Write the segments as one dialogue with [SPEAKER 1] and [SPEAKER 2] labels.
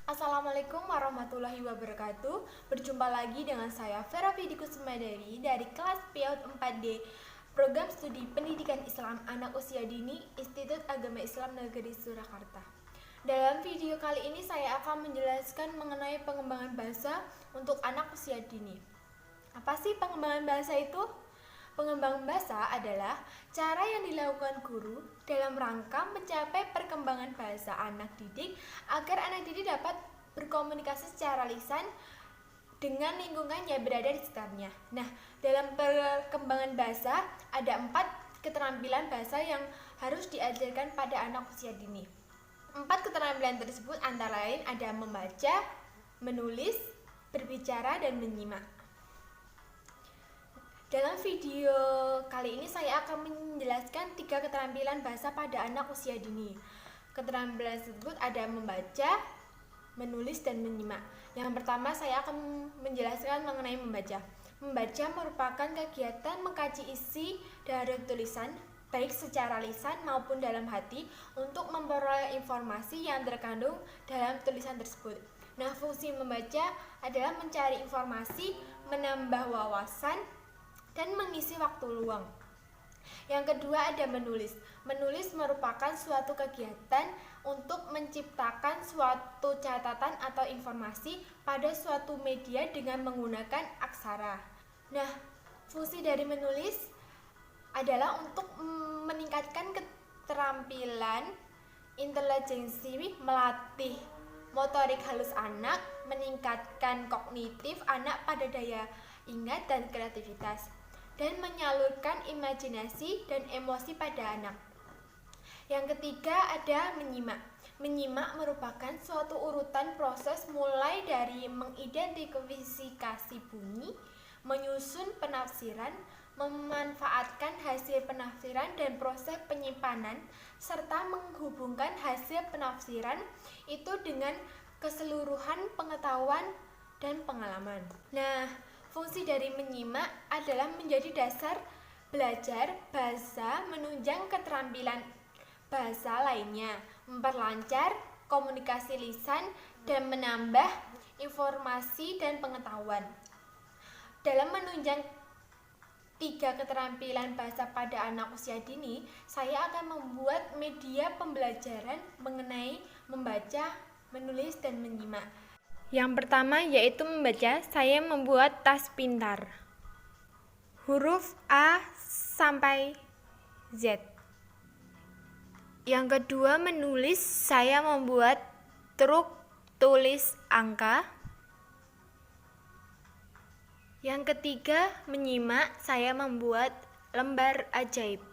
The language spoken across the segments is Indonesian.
[SPEAKER 1] Assalamualaikum warahmatullahi wabarakatuh. Berjumpa lagi dengan saya Vera Fidikus Sumadari dari kelas PAUD 4D Program Studi Pendidikan Islam Anak Usia Dini Institut Agama Islam Negeri Surakarta. Dalam video kali ini saya akan menjelaskan mengenai pengembangan bahasa untuk anak usia dini. Apa sih pengembangan bahasa itu? Pengembangan bahasa adalah cara yang dilakukan guru dalam rangka mencapai perkembangan bahasa anak didik agar anak didik dapat berkomunikasi secara lisan dengan lingkungan yang berada di sekitarnya. Nah, dalam perkembangan bahasa ada 4 keterampilan bahasa yang harus diajarkan pada anak usia dini. 4 keterampilan tersebut antara lain ada membaca, menulis, berbicara, dan menyimak. Dalam video kali ini saya akan menjelaskan 3 keterampilan bahasa pada anak usia dini. Keterampilan tersebut ada membaca, menulis, dan menyimak. Yang pertama saya akan menjelaskan mengenai membaca. Membaca merupakan kegiatan mengkaji isi dari tulisan, baik secara lisan maupun dalam hati, untuk memperoleh informasi yang terkandung dalam tulisan tersebut. Nah, fungsi membaca adalah mencari informasi, menambah wawasan, dan mengisi waktu luang. Yang kedua ada menulis. Menulis merupakan suatu kegiatan untuk menciptakan suatu catatan atau informasi pada suatu media dengan menggunakan aksara. Nah, fungsi dari menulis adalah untuk meningkatkan keterampilan intelijensi, melatih motorik halus anak, meningkatkan kognitif anak pada daya ingat dan kreativitas, dan menyalurkan imajinasi dan emosi pada anak. Yang ketiga ada menyimak. Menyimak merupakan suatu urutan proses mulai dari mengidentifikasi bunyi, menyusun penafsiran, memanfaatkan hasil penafsiran dan proses penyimpanan, serta menghubungkan hasil penafsiran itu dengan keseluruhan pengetahuan dan pengalaman. Nah, fungsi dari menyimak adalah menjadi dasar belajar bahasa, menunjang keterampilan bahasa lainnya, memperlancar komunikasi lisan, dan menambah informasi dan pengetahuan. Dalam menunjang 3 keterampilan bahasa pada anak usia dini, saya akan membuat media pembelajaran mengenai membaca, menulis, dan menyimak. Yang pertama yaitu membaca, saya membuat tas pintar. Huruf A sampai Z. Yang kedua menulis, saya membuat truk tulis angka. Yang ketiga menyimak, saya membuat lembar ajaib.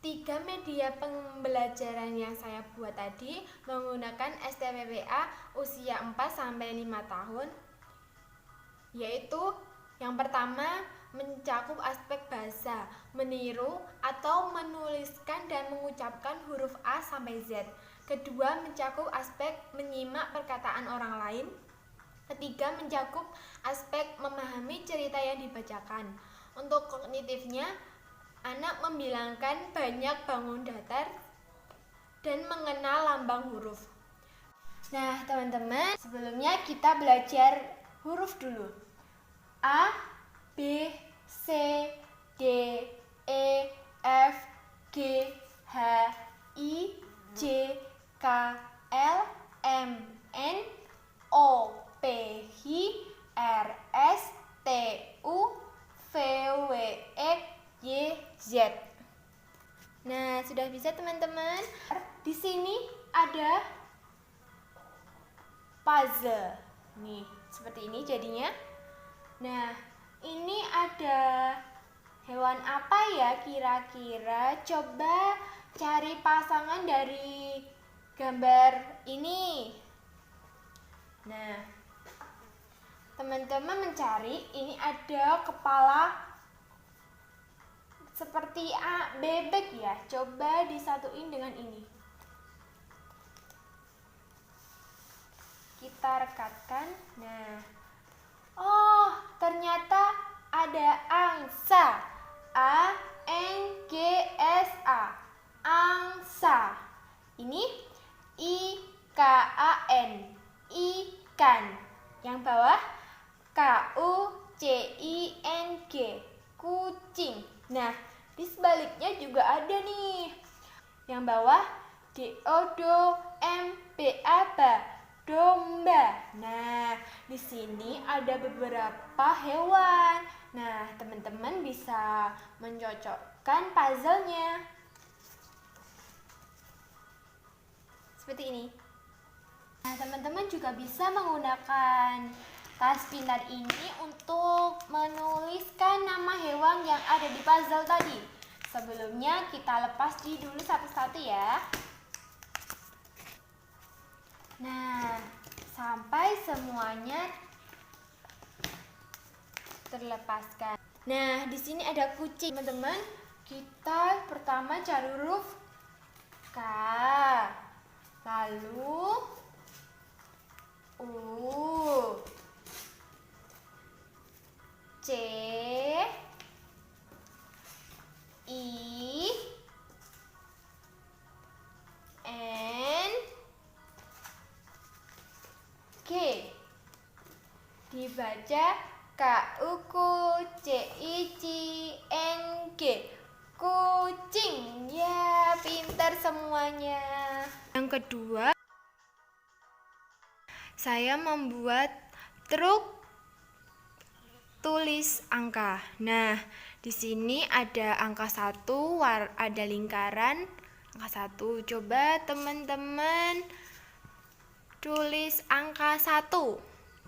[SPEAKER 1] 3 media pembelajaran yang saya buat tadi menggunakan STPPA usia 4-5 tahun, yaitu yang pertama mencakup aspek bahasa, meniru atau menuliskan dan mengucapkan huruf A sampai Z. Kedua mencakup aspek menyimak perkataan orang lain. Ketiga mencakup aspek memahami cerita yang dibacakan. Untuk kognitifnya, anak membilangkan banyak bangun datar dan mengenal lambang huruf. Nah, teman-teman, sebelumnya kita belajar huruf dulu. A, B, C, D, E, F, G, H, I, J, K, L, M, N, O, P, H, R, S, T, U, V, W, E, Y, Z. Nah, sudah bisa teman-teman? Di sini ada puzzle. Nih, seperti ini jadinya. Nah, ini ada hewan apa ya kira-kira? Coba cari pasangan dari gambar ini. Nah, teman-teman mencari, ini ada kepala seperti bebek ya. Coba disatuin dengan ini. Kita rekatkan. Nah, oh, ternyata ada angsa. A N G S A. Angsa. Ini I K A N. ikan. Yang bawah kucing, kucing. Nah, di sebaliknya juga ada nih. Yang bawah domba, domba. Nah, di sini ada beberapa hewan. Nah, teman-teman bisa mencocokkan puzzle-nya. Seperti ini. Nah, teman-teman juga bisa menggunakan tas pintar ini untuk menuliskan nama hewan yang ada di puzzle tadi. Sebelumnya kita lepas dulu satu-satu ya. Nah, sampai semuanya terlepaskan. Nah, di sini ada kucing, teman-teman. Kita pertama cari huruf K. Lalu U, C, I, N, G. Dibaca KUCICNG. Kucing. Ya, pintar semuanya. Yang kedua, saya membuat truk tulis angka. Nah, di sini ada angka 1, ada lingkaran angka 1. Coba teman-teman tulis angka 1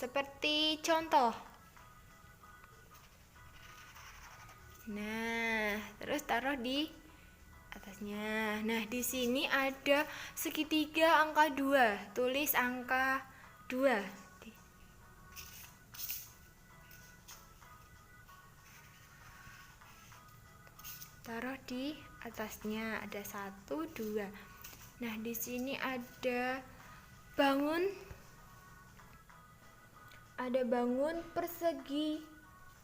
[SPEAKER 1] seperti contoh. Nah, terus taruh di atasnya. Nah, di sini ada segitiga angka 2. Tulis angka 2. Taruh di atasnya, ada 1, 2. Nah, di sini ada bangun persegi.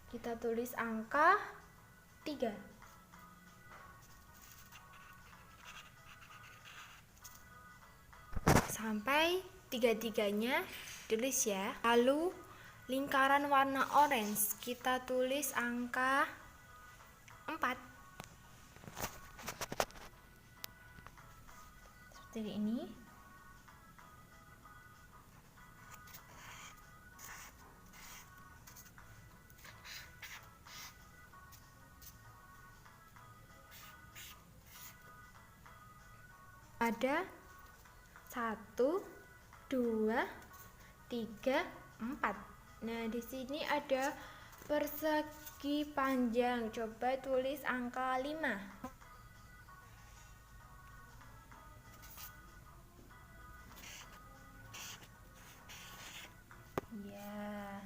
[SPEAKER 1] Kita tulis angka 3. Sampai tiga-tiganya tulis ya. Lalu lingkaran warna orange kita tulis angka 4. Seperti ini. Ada 1, 2, 3, 4. Nah, di sini ada persegi panjang. Coba tulis angka 5. Ya.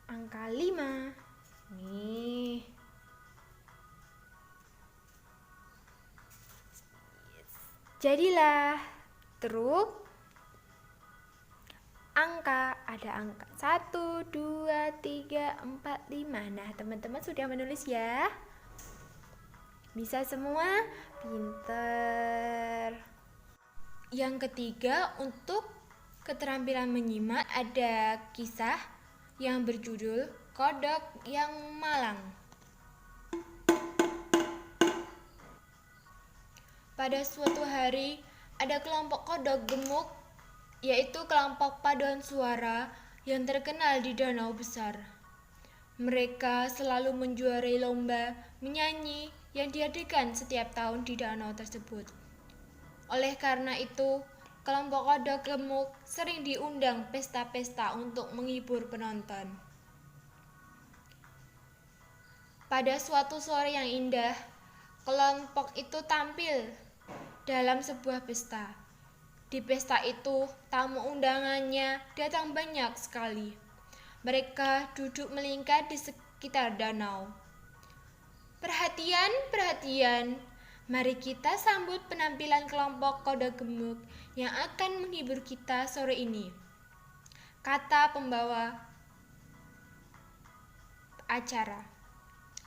[SPEAKER 1] Angka 5. Nih. Jadilah truk angka. Ada angka 1, 2, 3, 4, 5. Nah, teman-teman sudah menulis ya? Bisa semua? Pinter. Yang ketiga, untuk keterampilan menyimak ada kisah yang berjudul Kodok yang Malang. Pada suatu hari, ada kelompok kodok gemuk, yaitu kelompok paduan suara yang terkenal di danau besar. Mereka selalu menjuarai lomba menyanyi yang diadakan setiap tahun di danau tersebut. Oleh karena itu, kelompok kodok gemuk sering diundang pesta-pesta untuk menghibur penonton. Pada suatu sore yang indah, kelompok itu tampil dalam sebuah pesta. Di pesta itu, tamu undangannya datang banyak sekali. Mereka duduk melingkar di sekitar danau. Perhatian, perhatian, Mari kita sambut penampilan kelompok kodok gemuk yang akan menghibur kita sore ini. Kata pembawa acara,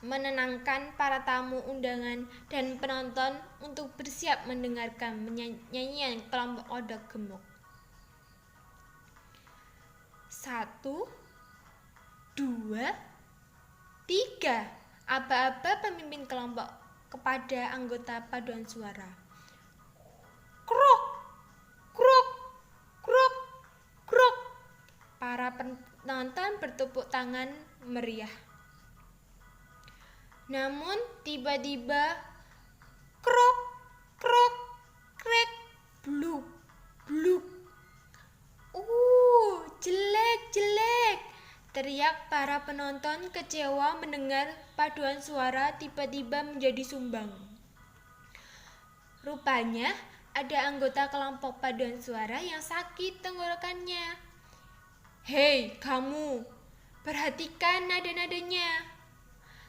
[SPEAKER 1] menenangkan para tamu undangan dan penonton untuk bersiap mendengarkan nyanyian kelompok kodok gemuk. 1, 2, 3. Aba-aba pemimpin kelompok kepada anggota paduan suara. Krok, krok, krok, krok. Para penonton bertepuk tangan meriah. Namun tiba-tiba krok, krok, krek, bluk, bluk. Jelek, jelek, teriak para penonton kecewa mendengar paduan suara tiba-tiba menjadi sumbang. Rupanya ada anggota kelompok paduan suara yang sakit tenggorokannya. Hei kamu, perhatikan nada-nadanya.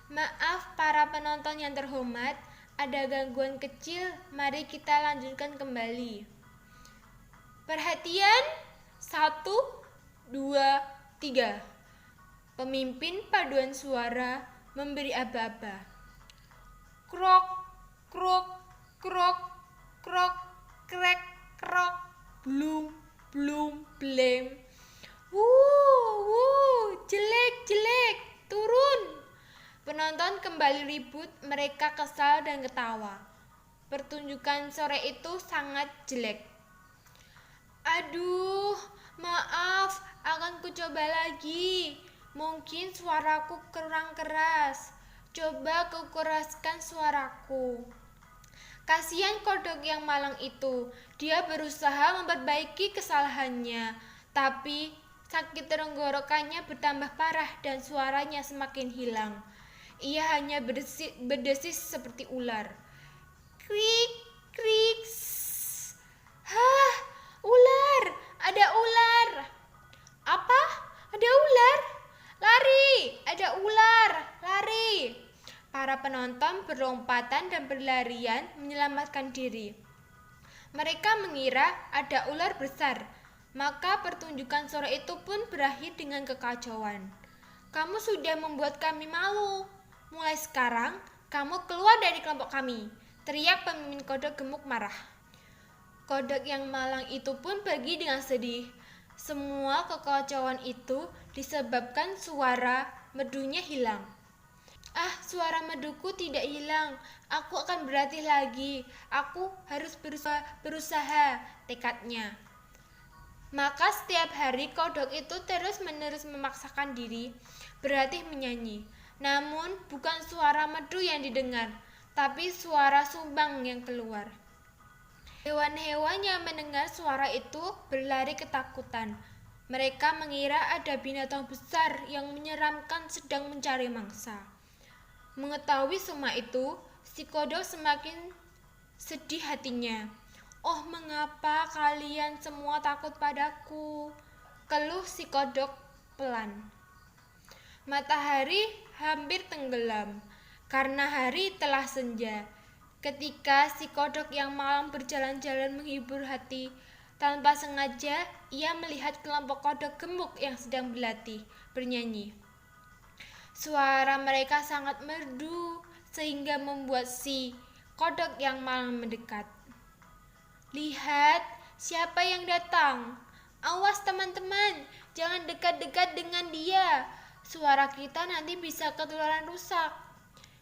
[SPEAKER 1] Maaf para penonton yang terhormat, ada gangguan kecil, mari kita lanjutkan kembali. Perhatian, 1, 2, 3. Pemimpin paduan suara memberi aba-aba. Krok, krok, krok, krok, krek, krok, blum, blum, blem. Jelek, jelek, turun. Penonton kembali ribut, mereka kesal dan ketawa. Pertunjukan sore itu sangat jelek. Aduh, maaf, akan kucoba lagi. Mungkin suaraku kurang keras. Coba kukeraskan suaraku. Kasihan kodok yang malang itu. Dia berusaha memperbaiki kesalahannya, tapi sakit tenggorokannya bertambah parah dan suaranya semakin hilang. Ia hanya berdesis seperti ular. Krik, krik. Hah, ular! Ada ular! Apa? Ada ular? Lari! Ada ular! Lari! Para penonton berlompatan dan berlarian menyelamatkan diri. Mereka mengira ada ular besar, maka pertunjukan sore itu pun berakhir dengan kekacauan. Kamu sudah membuat kami malu. Mulai sekarang, kamu keluar dari kelompok kami, teriak pemimpin kodok gemuk marah. Kodok yang malang itu pun pergi dengan sedih. Semua kekacauan itu disebabkan suara merdunya hilang. Ah, suara merduku tidak hilang. Aku akan berlatih lagi. Aku harus berusaha, tekadnya. Maka setiap hari kodok itu terus-menerus memaksakan diri berlatih menyanyi. Namun bukan suara merdu yang didengar, tapi suara sumbang yang keluar. Hewan-hewan yang mendengar suara itu berlari ketakutan. Mereka mengira ada binatang besar yang menyeramkan sedang mencari mangsa. Mengetahui semua itu, si kodok semakin sedih hatinya. Oh, mengapa kalian semua takut padaku? Keluh si kodok pelan. Matahari hampir tenggelam karena hari telah senja. Ketika si kodok yang malang berjalan-jalan menghibur hati, tanpa sengaja ia melihat kelompok kodok gemuk yang sedang berlatih bernyanyi. Suara mereka sangat merdu sehingga membuat si kodok yang malang mendekat. Lihat, siapa yang datang? Awas teman-teman, jangan dekat-dekat dengan dia. Suara kita nanti bisa ketularan rusak.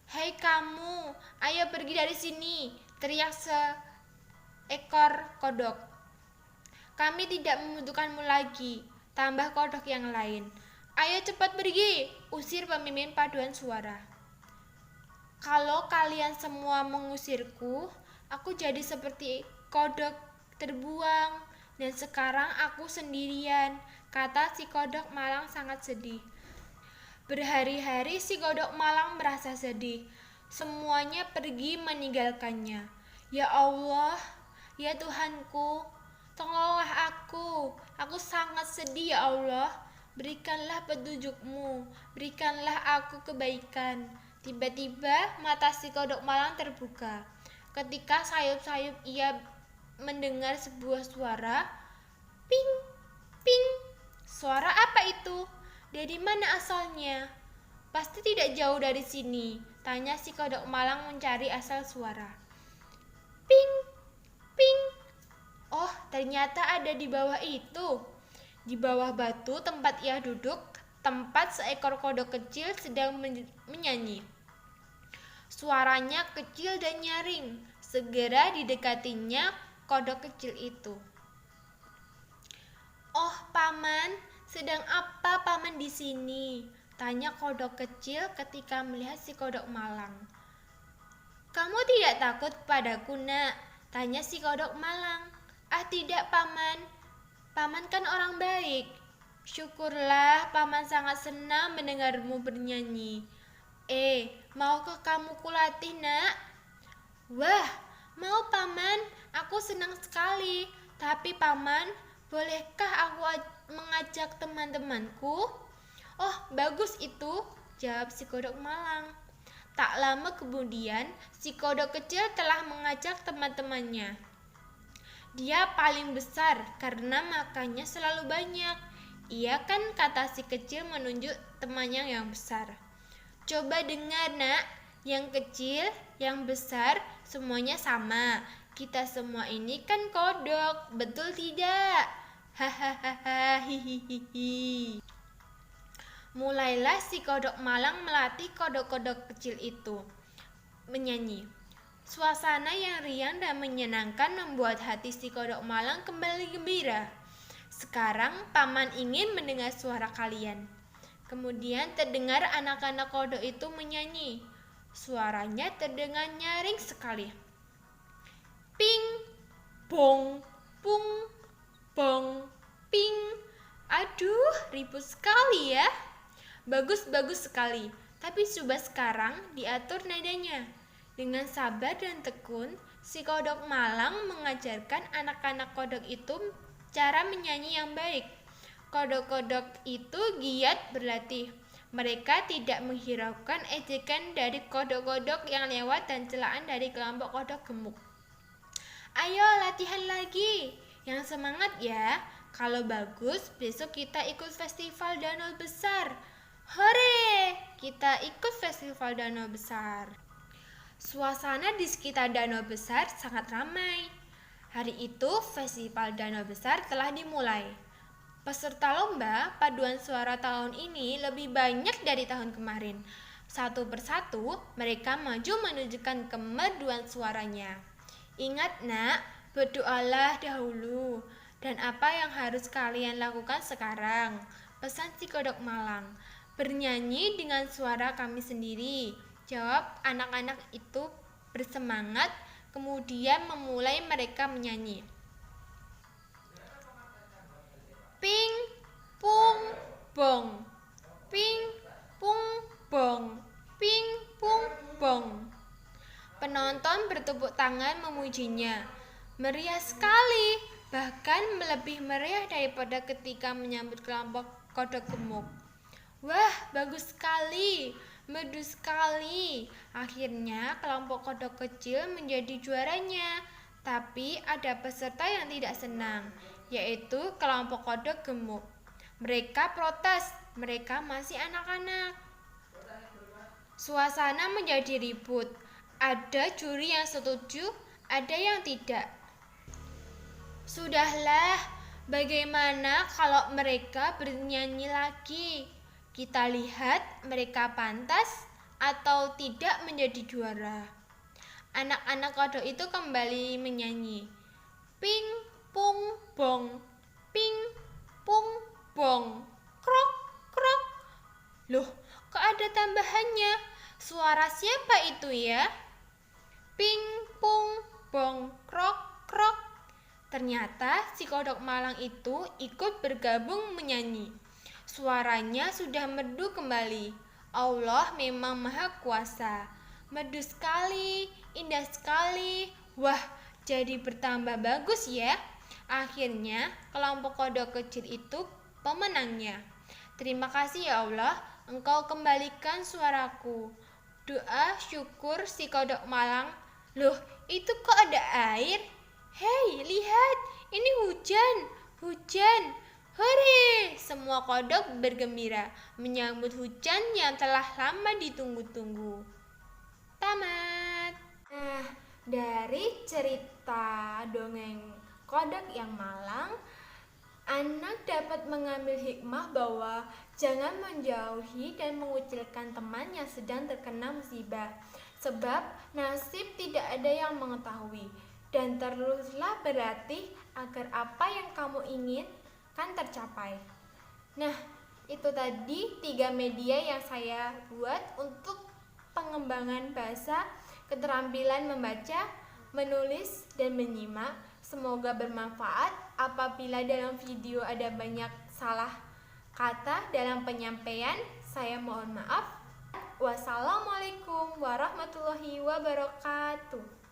[SPEAKER 1] Hei kamu, ayo pergi dari sini, teriak seekor kodok. Kami tidak membutuhkanmu lagi, tambah kodok yang lain. Ayo cepat pergi, usir pemimpin paduan suara. Kalau kalian semua mengusirku, aku jadi seperti kodok terbuang, dan sekarang aku sendirian, kata si kodok malang sangat sedih. Berhari-hari si kodok malang merasa sedih. Semuanya pergi meninggalkannya. Ya Allah, ya Tuhanku, tolonglah aku. Aku sangat sedih ya Allah. Berikanlah petunjuk-Mu, berikanlah aku kebaikan. Tiba-tiba mata si kodok malang terbuka. Ketika sayup-sayup ia mendengar sebuah suara, ping, ping. Suara apa itu? Dari mana asalnya? Pasti tidak jauh dari sini, tanya si kodok malang mencari asal suara. Ping, ping. Oh, ternyata ada di bawah itu. Di bawah batu tempat ia duduk, tempat seekor kodok kecil sedang menyanyi. Suaranya kecil dan nyaring. Segera didekatinya kodok kecil itu. Oh, paman, sedang apa paman di sini? Tanya kodok kecil ketika melihat si kodok malang. Kamu tidak takut padaku, nak? Tanya si kodok malang. Ah, tidak, paman. Paman kan orang baik. Syukurlah, paman sangat senang mendengarmu bernyanyi. Maukah kamu kulatih, nak? Wah, mau paman, aku senang sekali. Tapi paman, bolehkah aku mengajak teman-temanku? Oh, bagus itu, jawab si kodok malang. Tak lama kemudian, si kodok kecil telah mengajak teman-temannya. Dia paling besar karena makannya selalu banyak. Iya kan, kata si kecil menunjuk temannya yang besar. Coba dengar, nak, yang kecil, yang besar, semuanya sama. Kita semua ini kan kodok, betul tidak? Hahaha, hihihi. Mulailah si kodok malang melatih kodok-kodok kecil itu menyanyi. Suasana yang riang dan menyenangkan membuat hati si kodok malang kembali gembira. Sekarang paman ingin mendengar suara kalian. Kemudian terdengar anak-anak kodok itu menyanyi. Suaranya terdengar nyaring sekali. Ping, bong, pung, bong, ping. Aduh, ribut sekali ya. Bagus-bagus sekali. Tapi coba sekarang diatur nadanya. Dengan sabar dan tekun, si kodok malang mengajarkan anak-anak kodok itu cara menyanyi yang baik. Kodok-kodok itu giat berlatih. Mereka tidak menghiraukan ejekan dari kodok-kodok yang lewat dan celaan dari kelompok kodok gemuk. Ayo latihan lagi, yang semangat ya. Kalau bagus, besok kita ikut festival danau besar. Hore, kita ikut festival danau besar. Suasana di sekitar danau besar sangat ramai. Hari itu festival danau besar telah dimulai. Peserta lomba paduan suara tahun ini lebih banyak dari tahun kemarin. Satu persatu mereka maju menunjukkan kemerduan suaranya. Ingat, nak, berdoalah dahulu. Dan apa yang harus kalian lakukan sekarang? Pesan si kodok malang. Bernyanyi dengan suara kami sendiri, jawab anak-anak itu bersemangat. Kemudian memulai mereka menyanyi. Ping, pung, bong. Ping, pung, bong. Ping, pung, bong. Penonton bertepuk tangan memujinya. Meriah sekali, bahkan lebih meriah daripada ketika menyambut kelompok kodok gemuk. Wah, bagus sekali, merdu sekali. Akhirnya kelompok kodok kecil menjadi juaranya. Tapi ada peserta yang tidak senang, yaitu kelompok kodok gemuk. Mereka protes, mereka masih anak-anak. Suasana menjadi ribut. Ada juri yang setuju, ada yang tidak. Sudahlah, bagaimana kalau mereka bernyanyi lagi? Kita lihat mereka pantas atau tidak menjadi juara. Anak-anak kodok itu kembali menyanyi. Ping, pung, bong. Ping, pung, bong. Krok, krok. Loh, kok ada tambahannya? Suara siapa itu ya? Ping, pung, bong, krok, krok. Ternyata si kodok malang itu ikut bergabung menyanyi. Suaranya sudah merdu kembali. Allah memang maha kuasa. Merdu sekali, indah sekali. Wah, jadi bertambah bagus ya. Akhirnya kelompok kodok kecil itu pemenangnya. Terima kasih ya Allah, Engkau kembalikan suaraku. Doa syukur si kodok malang
[SPEAKER 2] Loh, itu kok ada air? Hei, lihat, ini hujan, hujan. Hore! Semua kodok bergembira menyambut hujan yang telah lama ditunggu-tunggu. Tamat.
[SPEAKER 1] Nah, dari cerita dongeng kodok yang malang, anak dapat mengambil hikmah bahwa jangan menjauhi dan mengucilkan teman yang sedang terkena musibah, sebab nasib tidak ada yang mengetahui. Dan teruslah berlatih agar apa yang kamu inginkan tercapai. Nah, itu tadi 3 media yang saya buat untuk pengembangan bahasa, keterampilan membaca, menulis, dan menyimak. Semoga bermanfaat. Apabila dalam video ada banyak salah kata dalam penyampaian, saya mohon maaf. Wassalamualaikum warahmatullahi wabarakatuh.